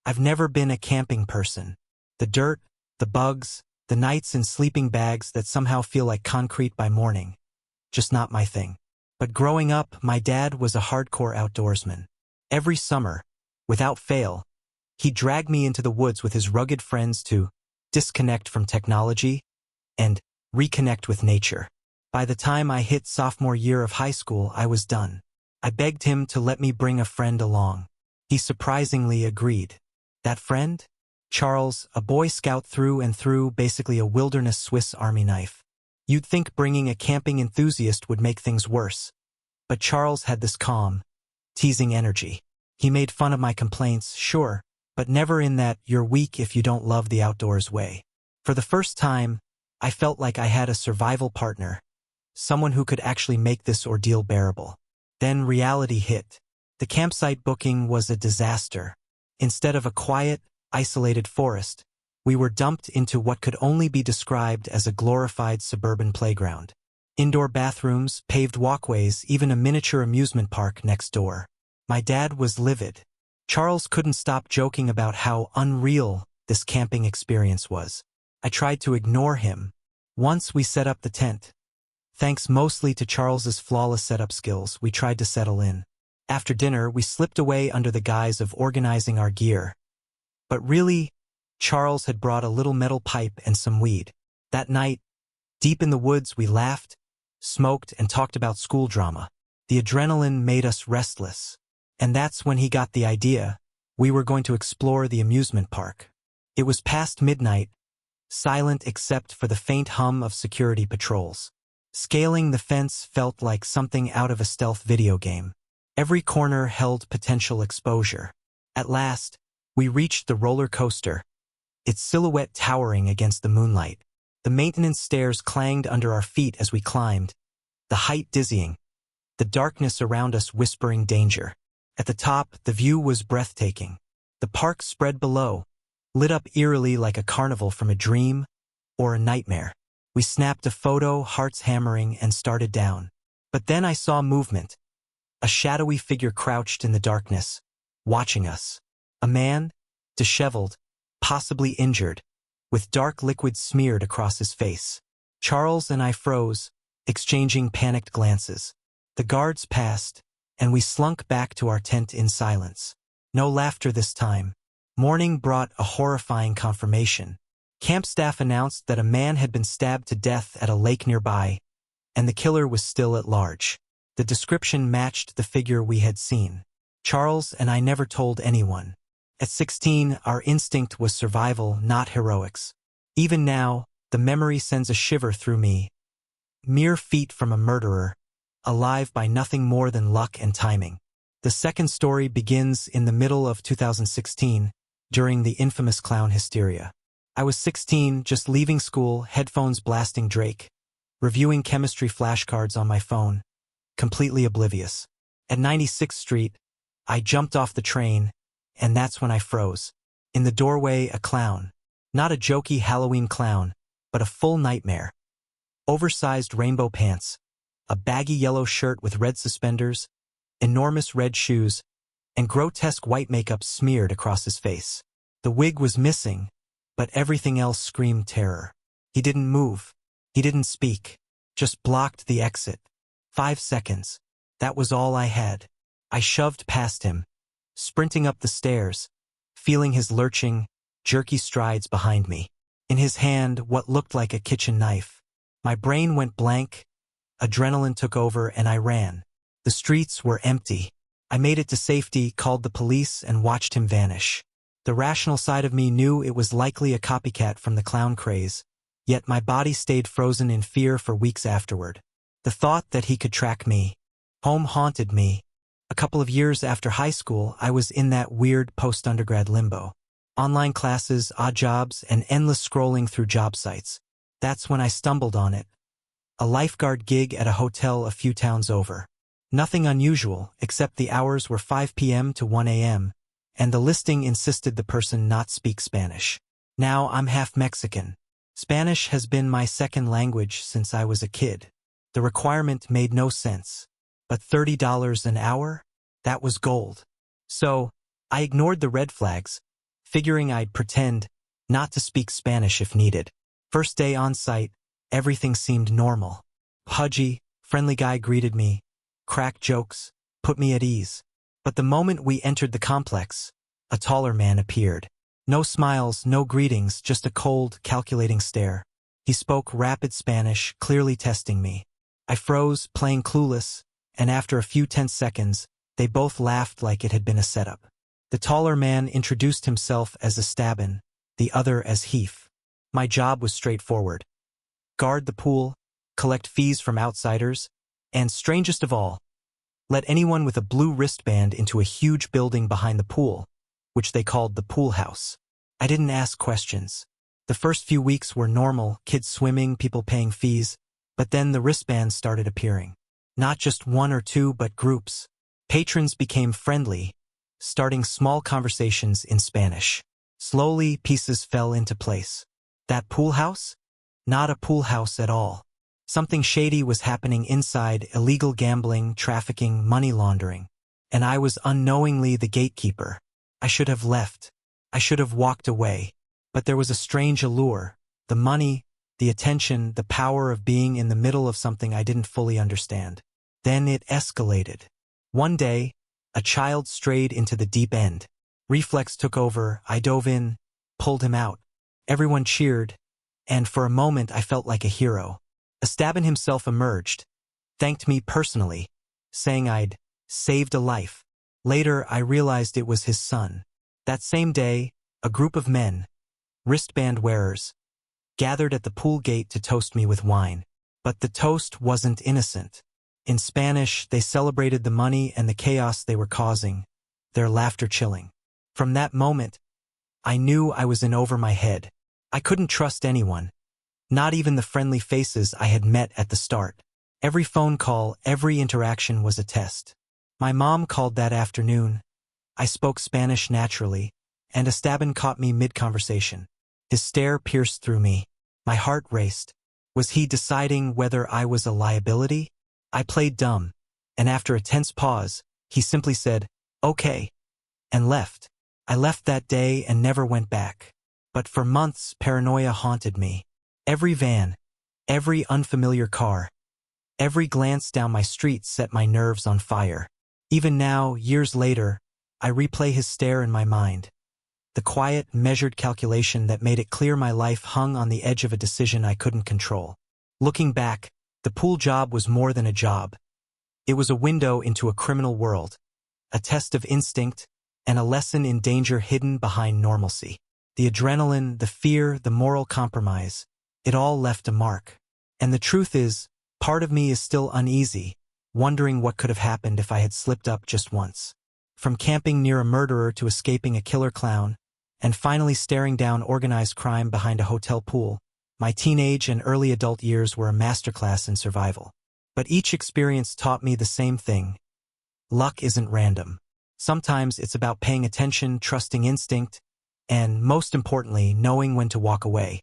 I've never been a camping person. The dirt, the bugs, the nights in sleeping bags that somehow feel like concrete by morning. Just not my thing. But growing up, my dad was a hardcore outdoorsman. Every summer, without fail, he'd drag me into the woods with his rugged friends to disconnect from technology and reconnect with nature. By the time I hit sophomore year of high school, I was done. I begged him to let me bring a friend along. He surprisingly agreed. That friend? Charles, a Boy Scout through and through, basically a wilderness Swiss Army knife. You'd think bringing a camping enthusiast would make things worse. But Charles had this calm, teasing energy. He made fun of my complaints, sure, but never in that "you're weak if you don't love the outdoors" way. For the first time, I felt like I had a survival partner, someone who could actually make this ordeal bearable. Then reality hit. The campsite booking was a disaster. Instead of a quiet, isolated forest, we were dumped into what could only be described as a glorified suburban playground. Indoor bathrooms, paved walkways, even a miniature amusement park next door. My dad was livid. Charles couldn't stop joking about how unreal this camping experience was. I tried to ignore him. Once we set up the tent. Thanks mostly to Charles's flawless setup skills, we tried to settle in. After dinner, we slipped away under the guise of organizing our gear. But really, Charles had brought a little metal pipe and some weed. That night, deep in the woods, we laughed, smoked, and talked about school drama. The adrenaline made us restless. And that's when he got the idea. We were going to explore the amusement park. It was past midnight, silent except for the faint hum of security patrols. Scaling the fence felt like something out of a stealth video game. Every corner held potential exposure. At last, we reached the roller coaster, its silhouette towering against the moonlight. The maintenance stairs clanged under our feet as we climbed, the height dizzying, the darkness around us whispering danger. At the top, the view was breathtaking. The park spread below, lit up eerily like a carnival from a dream or a nightmare. We snapped a photo, hearts hammering, and started down. But then I saw movement. A shadowy figure crouched in the darkness, watching us. A man, disheveled, possibly injured, with dark liquid smeared across his face. Charles and I froze, exchanging panicked glances. The guards passed, and we slunk back to our tent in silence. No laughter this time. Morning brought a horrifying confirmation. Camp staff announced that a man had been stabbed to death at a lake nearby, and the killer was still at large. The description matched the figure we had seen. Charles and I never told anyone. At 16, our instinct was survival, not heroics. Even now, the memory sends a shiver through me. Mere feet from a murderer, alive by nothing more than luck and timing. The second story begins in the middle of 2016, during the infamous clown hysteria. I was 16, just leaving school, headphones blasting Drake, reviewing chemistry flashcards on my phone, completely oblivious. At 96th Street, I jumped off the train, and that's when I froze. In the doorway, a clown. Not a jokey Halloween clown, but a full nightmare. Oversized rainbow pants, a baggy yellow shirt with red suspenders, enormous red shoes, and grotesque white makeup smeared across his face. The wig was missing, but everything else screamed terror. He didn't move. He didn't speak. Just blocked the exit. 5 seconds. That was all I had. I shoved past him, sprinting up the stairs, feeling his lurching, jerky strides behind me. In his hand, what looked like a kitchen knife. My brain went blank, adrenaline took over, and I ran. The streets were empty. I made it to safety, called the police, and watched him vanish. The rational side of me knew it was likely a copycat from the clown craze, yet my body stayed frozen in fear for weeks afterward. The thought that he could track me home haunted me. A couple of years after high school, I was in that weird post-undergrad limbo. Online classes, odd jobs, and endless scrolling through job sites. That's when I stumbled on it. A lifeguard gig at a hotel a few towns over. Nothing unusual, except the hours were 5 p.m. to 1 a.m., and the listing insisted the person not speak Spanish. Now I'm half Mexican. Spanish has been my second language since I was a kid. The requirement made no sense. But $30 an hour? That was gold. So, I ignored the red flags, figuring I'd pretend not to speak Spanish if needed. First day on site, everything seemed normal. Pudgy, friendly guy greeted me, cracked jokes, put me at ease. But the moment we entered the complex, a taller man appeared. No smiles, no greetings, just a cold, calculating stare. He spoke rapid Spanish, clearly testing me. I froze, playing clueless, and after a few tense seconds, they both laughed like it had been a setup. The taller man introduced himself as Esteban, the other as Heath. My job was straightforward. Guard the pool, collect fees from outsiders, and strangest of all, let anyone with a blue wristband into a huge building behind the pool, which they called the pool house. I didn't ask questions. The first few weeks were normal, kids swimming, people paying fees, but then the wristbands started appearing. Not just one or two, but groups. Patrons became friendly, starting small conversations in Spanish. Slowly, pieces fell into place. That pool house? Not a pool house at all. Something shady was happening inside: illegal gambling, trafficking, money laundering. And I was unknowingly the gatekeeper. I should have left. I should have walked away. But there was a strange allure. The money, the attention, the power of being in the middle of something I didn't fully understand. Then it escalated. One day, a child strayed into the deep end. Reflex took over. I dove in, pulled him out. Everyone cheered, and for a moment I felt like a hero. Esteban himself emerged, thanked me personally, saying I'd saved a life. Later, I realized it was his son. That same day, a group of men, wristband wearers, gathered at the pool gate to toast me with wine. But the toast wasn't innocent. In Spanish, they celebrated the money and the chaos they were causing, their laughter chilling. From that moment, I knew I was in over my head. I couldn't trust anyone, not even the friendly faces I had met at the start. Every phone call, every interaction was a test. My mom called that afternoon. I spoke Spanish naturally, and Esteban caught me mid-conversation. His stare pierced through me. My heart raced. Was he deciding whether I was a liability? I played dumb, and after a tense pause, he simply said, "Okay," and left. I left that day and never went back. But for months, paranoia haunted me. Every van, every unfamiliar car, every glance down my street set my nerves on fire. Even now, years later, I replay his stare in my mind. The quiet, measured calculation that made it clear my life hung on the edge of a decision I couldn't control. Looking back, the pool job was more than a job. It was a window into a criminal world, a test of instinct, and a lesson in danger hidden behind normalcy. The adrenaline, the fear, the moral compromise, it all left a mark. And the truth is, part of me is still uneasy, wondering what could have happened if I had slipped up just once. From camping near a murderer to escaping a killer clown, and finally staring down organized crime behind a hotel pool, my teenage and early adult years were a masterclass in survival. But each experience taught me the same thing. Luck isn't random. Sometimes it's about paying attention, trusting instinct, and, most importantly, knowing when to walk away.